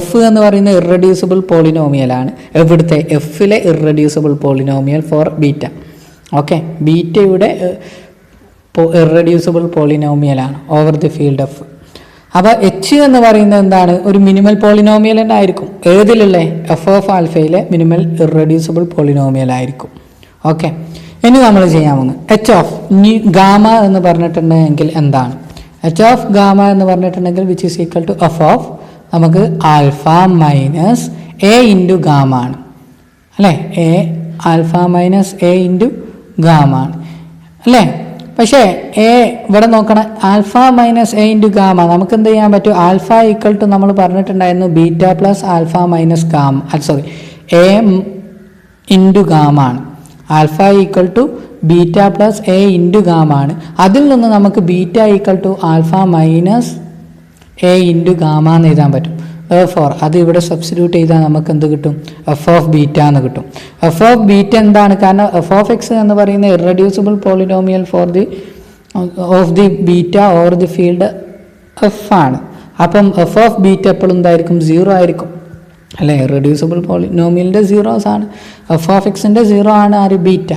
എഫ് എന്ന് പറയുന്ന ഇറെഡ്യൂസിബിൾ പോളിനോമിയലാണ്. എവിടുത്തെ? എഫിലെ irreducible polynomial for beta. Okay, ബീറ്റയുടെ ഇറെഡ്യൂസിബിൾ പോളിനോമിയലാണ് ഓവർ ദി ഫീൽഡ് എഫ്. അപ്പോൾ എച്ച് എന്ന് പറയുന്നത് എന്താണ്? ഒരു മിനിമൽ പോളിനോമിയൽ തന്നെ ആയിരിക്കും. ഏതിലുള്ള? എഫ് ഓഫ് ആൽഫയിലെ മിനിമൽ ഇറെഡ്യൂസിബിൾ പോളിനോമിയൽ ആയിരിക്കും. ഓക്കെ, ഇനി നമ്മൾ ചെയ്യാൻ പോകുന്നത് എച്ച് ഓഫ് ഗാമ എന്ന് പറഞ്ഞിട്ടുണ്ടെങ്കിൽ എന്താണ്? എച്ച് ഓഫ് ഗാമ എന്ന് പറഞ്ഞിട്ടുണ്ടെങ്കിൽ which is equal to F of നമുക്ക് alpha minus A into gamma ആണ് അല്ലേ? A alpha minus A into gamma ആണ് അല്ലേ? പക്ഷേ എ ഇവിടെ നോക്കണം, alpha minus A into gamma നമുക്ക് എന്ത് ചെയ്യാൻ പറ്റും? ആൽഫ ഈക്വൽ ടു നമ്മൾ പറഞ്ഞിട്ടുണ്ടായിരുന്നു beta plus alpha minus gamma, sorry A into gamma ആണ്. Alpha equal to beta plus A into gamma ആണ്. അതിൽ നിന്ന് നമുക്ക് beta equal to alpha minus A into gamma എന്ന് എഴുതാൻ പറ്റും. ഫോർ അത് ഇവിടെ സബ്സ്റ്റിറ്റ്യൂട്ട് ചെയ്താൽ നമുക്ക് എന്ത് കിട്ടും? എഫ് ഓഫ് ബീറ്റ എന്ന് കിട്ടും. എഫ് ഓഫ് ബീറ്റ എന്താണ്? കാരണം എഫ് ഓഫ് എക്സ് എന്ന് പറയുന്ന irreducible polynomial for the of the beta or the field F ആണ്. അപ്പം എഫ് ഓഫ് ബീറ്റ എപ്പോഴും എന്തായിരിക്കും? 0 ആയിരിക്കും അല്ലേ? ഇറെഡ്യൂസിബിൾ പോളിനോമിയലിൻ്റെ സീറോസ് ആണ്. എഫ് ഓഫ് എക്സിൻ്റെ 0 ആണ് ആര്? ബീറ്റ.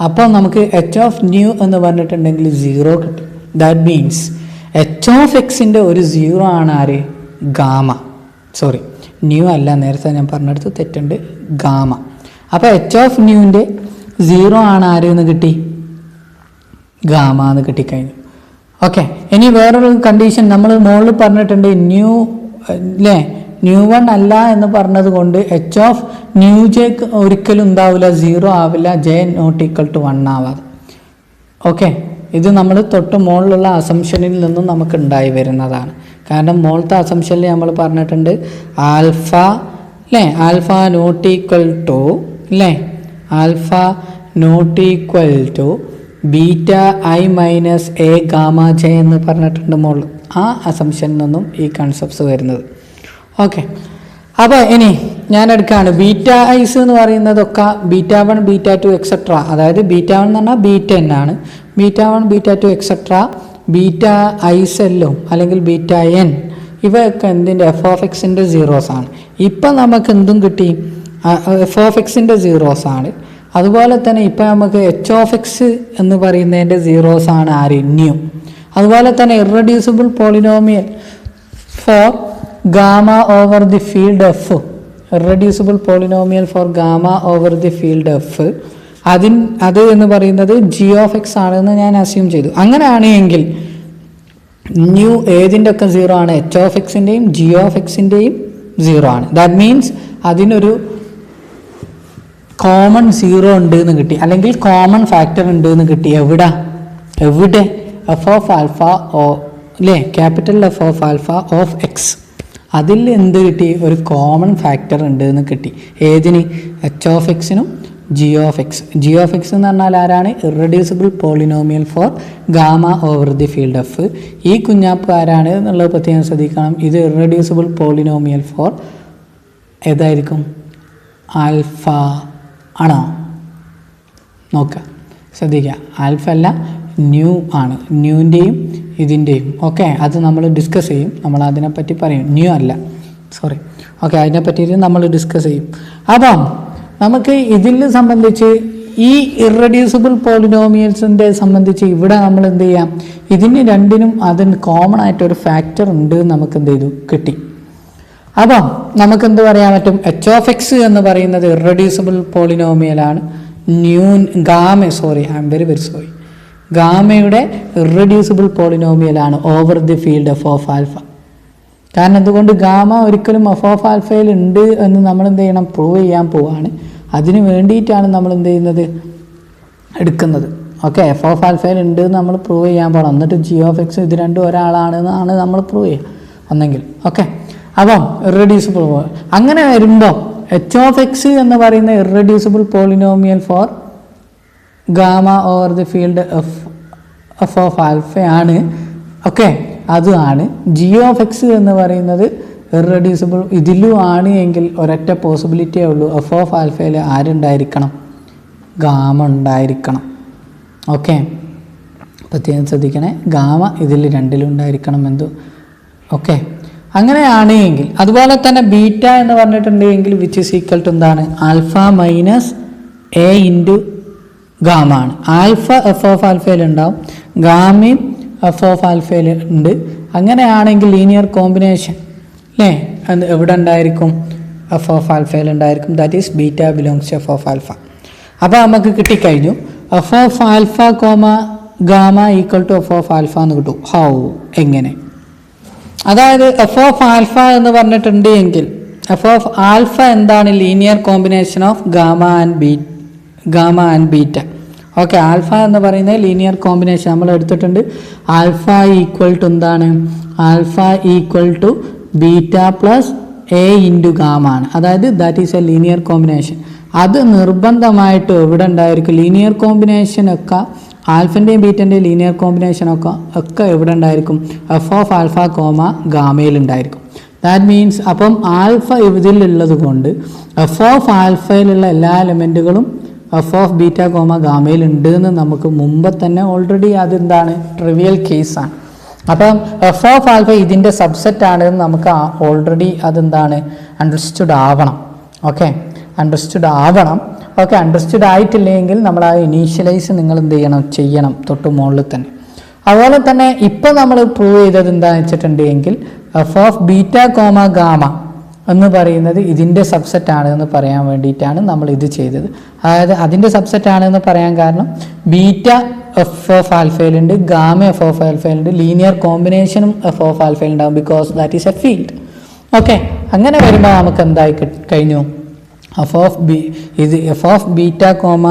അപ്പോൾ നമുക്ക് എച്ച് ഓഫ് ന്യൂ എന്ന് പറഞ്ഞിട്ടുണ്ടെങ്കിൽ 0 കിട്ടും. ദാറ്റ് മീൻസ് എച്ച് ഓഫ് എക്സിൻ്റെ ഒരു 0 ആണ് ആര്? ഗാമ. സോറി, ന്യൂ അല്ല, നേരത്തെ ഞാൻ പറഞ്ഞെടുത്ത് തെറ്റുണ്ട്, ഗാമ. അപ്പോൾ എച്ച് ഓഫ് ന്യൂവിൻ്റെ 0 ആണ് ആര് എന്ന് കിട്ടി? ഗാമ എന്ന് കിട്ടിക്കഴിഞ്ഞു. ഓക്കെ, ഇനി വേറൊരു കണ്ടീഷൻ നമ്മൾ മുകളിൽ പറഞ്ഞിട്ടുണ്ട്, ന്യൂ അല്ലേ, ന്യൂ 1 അല്ല എന്ന് പറഞ്ഞത് കൊണ്ട് എച്ച് ഓഫ് ന്യൂ ജെ ഒരിക്കലും ഉണ്ടാവില്ല, 0 ആവില്ല, ജെ നോട്ട് ഈക്വൽ ടു 1 ആവാതെ. ഓക്കെ, ഇത് നമ്മൾ തൊട്ട് മുകളിലുള്ള അസംഷനിൽ നിന്നും നമുക്ക് ഉണ്ടായി വരുന്നതാണ്. കാരണം മുകളിലത്തെ അസംഷനിൽ നമ്മൾ പറഞ്ഞിട്ടുണ്ട് ആൽഫ അല്ലേ, ആൽഫ നോട്ട് ഈക്വൽ ടു അല്ലേ, alpha not equal to beta I minus A gamma J എന്ന് പറഞ്ഞിട്ടുണ്ട് മുകളിൽ. ആ അസംഷനിൽ നിന്നും ഈ കൺസെപ്റ്റ്സ് വരുന്നത്. ഓക്കെ, അപ്പോൾ ഇനി ഞാൻ എടുക്കുകയാണ് ബീറ്റ ഐസ് എന്ന് പറയുന്നതൊക്കെ ബീറ്റ 1 ബീറ്റ 2 എക്സെട്ര, അതായത് ബീറ്റ 1 എന്ന് പറഞ്ഞാൽ ബീറ്റ എൻ ആണ്, beta 1 beta 2 etcetera, beta I's എല്ലും അല്ലെങ്കിൽ ബീറ്റ എൻ ഇവയൊക്കെ എന്തിൻ്റെ? എഫ് ഓഫ് എക്സിൻ്റെ സീറോസ് ആണ്. ഇപ്പം നമുക്ക് എന്തും കിട്ടി? എഫ് ഓഫ് എക്സിൻ്റെ സീറോസ് ആണ്. അതുപോലെ തന്നെ ഇപ്പം നമുക്ക് എച്ച് ഓഫ് എക്സ് എന്ന് പറയുന്നതിൻ്റെ സീറോസ് ആണ് ആര്? ന്യൂ. അതുപോലെ തന്നെ irreducible polynomial for gamma over the field F, irreducible polynomial for gamma over the field F, അത് എന്ന് പറയുന്നത് ജി ഓഫ് എക്സ് ആണെന്ന് ഞാൻ അസ്യൂം ചെയ്തു. അങ്ങനെയാണെങ്കിൽ ന്യൂ ഏതിൻ്റെ ഒക്കെ 0 ആണ്? എച്ച് ഓഫ് എക്സിൻ്റെയും ജി ഓഫ് എക്സിൻ്റെയും 0 ആണ്. ദാറ്റ് മീൻസ് അതിനൊരു കോമൺ 0 ഉണ്ട് എന്ന് കിട്ടി, അല്ലെങ്കിൽ കോമൺ ഫാക്ടർ ഉണ്ട് എന്ന് കിട്ടി. എവിടെ? എഫ് ഓഫ് ആൽഫ അല്ലേ, capital F of alpha of X, അതിൽ എന്ത് കിട്ടി? ഒരു കോമൺ ഫാക്ടർ ഉണ്ട് എന്ന് കിട്ടി. ഏതിന്? എച്ച് ഓഫ് എക്സിനും G of X. G of X എന്ന് പറഞ്ഞാൽ ആരാണ്? Irreducible polynomial for gamma over the field F. ഈ കുഞ്ഞാപ്പ് ആരാണ് എന്നുള്ളത് പ്രത്യേകം ശ്രദ്ധിക്കണം. ഇത് ഇറെഡ്യൂസിബിൾ പോളിനോമിയൽ ഫോർ ഏതായിരിക്കും? ആൽഫ ആണോ? നോക്കുക, ശ്രദ്ധിക്കുക, ആൽഫ അല്ല, ന്യൂ ആണ്. ന്യൂവിൻ്റെയും ഇതിൻ്റെയും ഓക്കെ, അത് നമ്മൾ ഡിസ്കസ് ചെയ്യും, നമ്മൾ അതിനെപ്പറ്റി പറയും. ന്യൂ അല്ല, സോറി. ഓക്കെ, അതിനെപ്പറ്റിയിട്ട് നമ്മൾ ഡിസ്കസ് ചെയ്യും. അപ്പം നമുക്ക് ഇതിൽ സംബന്ധിച്ച് ഈ ഇറെഡ്യൂസിബിൾ പോളിനോമിയൽസിൻ്റെ സംബന്ധിച്ച് ഇവിടെ നമ്മൾ എന്ത് ചെയ്യാം? ഇതിന് രണ്ടിനും അതിന് കോമൺ ആയിട്ടൊരു ഫാക്ടർ ഉണ്ട് നമുക്ക് എന്ത് ചെയ്തു? കിട്ടി. അപ്പം നമുക്ക് എന്ത് പറയാൻ പറ്റും? എച്ച് ഓഫ് എക്സ് എന്ന് പറയുന്നത് ഇറെഡ്യൂസിബിൾ പോളിനോമിയലാണ്. ഗാമയുടെ ഇറെഡ്യൂസിബിൾ പോളിനോമിയലാണ് over the field F of alpha. കാരണം എന്തുകൊണ്ട്? ഗാമ ഒരിക്കലും എഫ് ഓഫ് ആൽഫയിൽ ഉണ്ട് എന്ന് നമ്മൾ എന്ത് ചെയ്യണം? പ്രൂവ് ചെയ്യാൻ പോവാണ്. അതിന് വേണ്ടിയിട്ടാണ് നമ്മൾ എന്ത് ചെയ്യുന്നത്? എടുക്കുന്നത്. ഓക്കെ, എഫ് ഓഫ് ആൽഫയിൽ ഉണ്ട് എന്ന് നമ്മൾ പ്രൂവ് ചെയ്യാൻ പോകണം. എന്നിട്ട് ജി ഓഫ് എക്സ് ഇത് രണ്ടും ഒരാളാണെന്നാണ് നമ്മൾ പ്രൂവ് ചെയ്യുക ഒന്നെങ്കിൽ. ഓക്കെ, അപ്പം ഇറെഡ്യൂസിബിൾ അങ്ങനെ വരുമ്പോൾ എച്ച് ഓഫ് എക്സ് എന്ന് പറയുന്ന irreducible polynomial for gamma over the field F of ആൽഫയാണ്. ഓക്കെ, അതുമാണ്. ജി ഓഫ് എക്സ് എന്ന് പറയുന്നത് ഇറെഡ്യൂസിബിൾ ഇതിലും ആണ് എങ്കിൽ ഒരൊറ്റ പോസിബിലിറ്റിയേ ഉള്ളൂ. എഫ് ഓഫ് ആൽഫയിൽ ആരുണ്ടായിരിക്കണം? ഗാമ ഉണ്ടായിരിക്കണം. ഓക്കെ, പ്രത്യേകം ശ്രദ്ധിക്കണേ, ഗാമ ഇതിൽ രണ്ടിലും ഉണ്ടായിരിക്കണം എന്തു. ഓക്കെ, അങ്ങനെയാണ് എങ്കിൽ അതുപോലെ തന്നെ ബീറ്റ എന്ന് പറഞ്ഞിട്ടുണ്ടെങ്കിൽ വിച്ച് ഈസ് ഈക്വൽ ടു എന്താണ്? Alpha minus A into gamma ആണ്. ആൽഫ എഫ് ഓഫ് ആൽഫയിൽ ഉണ്ടാവും, ഗാമയും എഫ് ഓഫ് ആൽഫയിൽ ഉണ്ട്. അങ്ങനെയാണെങ്കിൽ ലീനിയർ കോമ്പിനേഷൻ അല്ലേ അത് എവിടെ ഉണ്ടായിരിക്കും? എഫ് ഓഫ് ആൽഫയിൽ ഉണ്ടായിരിക്കും. That is beta belongs to F of alpha. അപ്പോൾ നമുക്ക് കിട്ടിക്കഴിഞ്ഞു F of alpha comma gamma equal to F of alpha എന്ന് കിട്ടും. ഹൗ? എങ്ങനെ? അതായത് എഫ് ഓഫ് ആൽഫ എന്ന് പറഞ്ഞിട്ടുണ്ട് എങ്കിൽ എഫ് ഓഫ് ആൽഫ എന്താണ്? Linear combination of gamma and beta. Okay, alpha എന്ന് പറയുന്നത് ലീനിയർ കോമ്പിനേഷൻ നമ്മൾ എടുത്തിട്ടുണ്ട്. ആൽഫ ഈക്വൽ ടു എന്താണ്? Alpha equal to beta plus A into gamma ആണ്. അതായത് that is a linear combination. അത് നിർബന്ധമായിട്ട് എവിടെ ഉണ്ടായിരിക്കും? ലീനിയർ കോമ്പിനേഷനൊക്കെ ആൽഫൻ്റെയും ബീറ്റൻ്റെയും ലീനിയർ കോമ്പിനേഷനൊക്കെ എവിടെ ഉണ്ടായിരിക്കും? എഫ് ഓഫ് ആൽഫ കോമ ഗാമയിൽ ഉണ്ടായിരിക്കും. ദാറ്റ് മീൻസ് അപ്പം ആൽഫ ഇതിലുള്ളത് കൊണ്ട് എഫ് ഓഫ് ആൽഫയിലുള്ള എല്ലാ എലമെൻറ്റുകളും എഫ് ഓഫ് ബീറ്റ കോമ ഗാമയിൽ ഉണ്ട് എന്ന് നമുക്ക് മുമ്പ് തന്നെ ഓൾറെഡി അതെന്താണ്? ട്രിവിയൽ കേസാണ്. അപ്പം എഫ് ഓഫ് ആൽഫ ഇതിൻ്റെ സബ്സെറ്റ് ആണെന്ന് നമുക്ക് ഓൾറെഡി അതെന്താണ്? അണ്ടർസ്റ്റുഡ് ആവണം. ഓക്കെ, അണ്ടർസ്റ്റുഡ് ആവണം. ഓക്കെ, അണ്ടർസ്റ്റുഡ് ആയിട്ടില്ലെങ്കിൽ നമ്മൾ ആ ഇനീഷ്യലൈസ് നിങ്ങൾ എന്ത് ചെയ്യണം തൊട്ട് മുകളിൽ തന്നെ. അതുപോലെ തന്നെ ഇപ്പം നമ്മൾ പ്രൂവ് ചെയ്തത് എന്താണെന്ന് വെച്ചിട്ടുണ്ടെങ്കിൽ F of beta comma gamma എന്ന് പറയുന്നത് ഇതിൻ്റെ സബ്സെറ്റ് ആണ് എന്ന് പറയാൻ വേണ്ടിയിട്ടാണ് നമ്മൾ ഇത് ചെയ്തത്. അതായത് അതിൻ്റെ സബ്സെറ്റ് ആണെന്ന് പറയാൻ കാരണം ബീറ്റ എഫ് ഓഫ് ആൽഫയിലുണ്ട്, ഗാമ എഫ് ഓഫ് ആൽഫയിലുണ്ട്, ലീനിയർ കോമ്പിനേഷനും എഫ് ഓഫ് ആൽഫയിലുണ്ടാകും. Because that is a field. Okay, അങ്ങനെ വരുമ്പോൾ നമുക്ക് എന്തായി കഴിഞ്ഞു? F of beta comma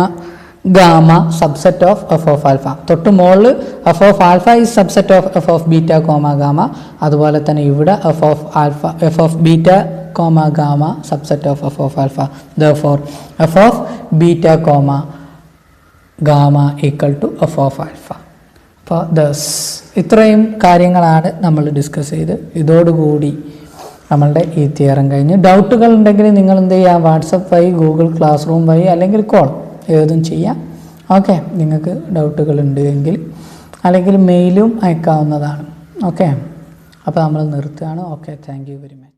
gamma subset of F of alpha. തൊട്ട് മുകളിൽ F of alpha is subset of F of beta comma gamma. അതുപോലെ തന്നെ ഇവിടെ F of beta comma gamma subset of F of alpha. Therefore F of beta comma gamma equal to F of alpha. അപ്പോൾ ഇത്രയും കാര്യങ്ങളാണ് നമ്മൾ discuss ചെയ്ത്. ഇതോടുകൂടി നമ്മളുടെ ഈ തിയറം കഴിഞ്ഞ്. ഡൗട്ടുകൾ ഉണ്ടെങ്കിൽ നിങ്ങൾ എന്ത് ചെയ്യുക? വാട്സപ്പ് വഴി, ഗൂഗിൾ ക്ലാസ് റൂം വഴി അല്ലെങ്കിൽ കോൾ ഏതും ചെയ്യാം. ഓക്കെ, നിങ്ങൾക്ക് ഡൗട്ടുകൾ ഉണ്ട് എങ്കിൽ അല്ലെങ്കിൽ മെയിലും അയക്കാവുന്നതാണ്. ഓക്കെ, അപ്പോൾ നമ്മൾ നിർത്തുകയാണ്. Okay, thank you very much.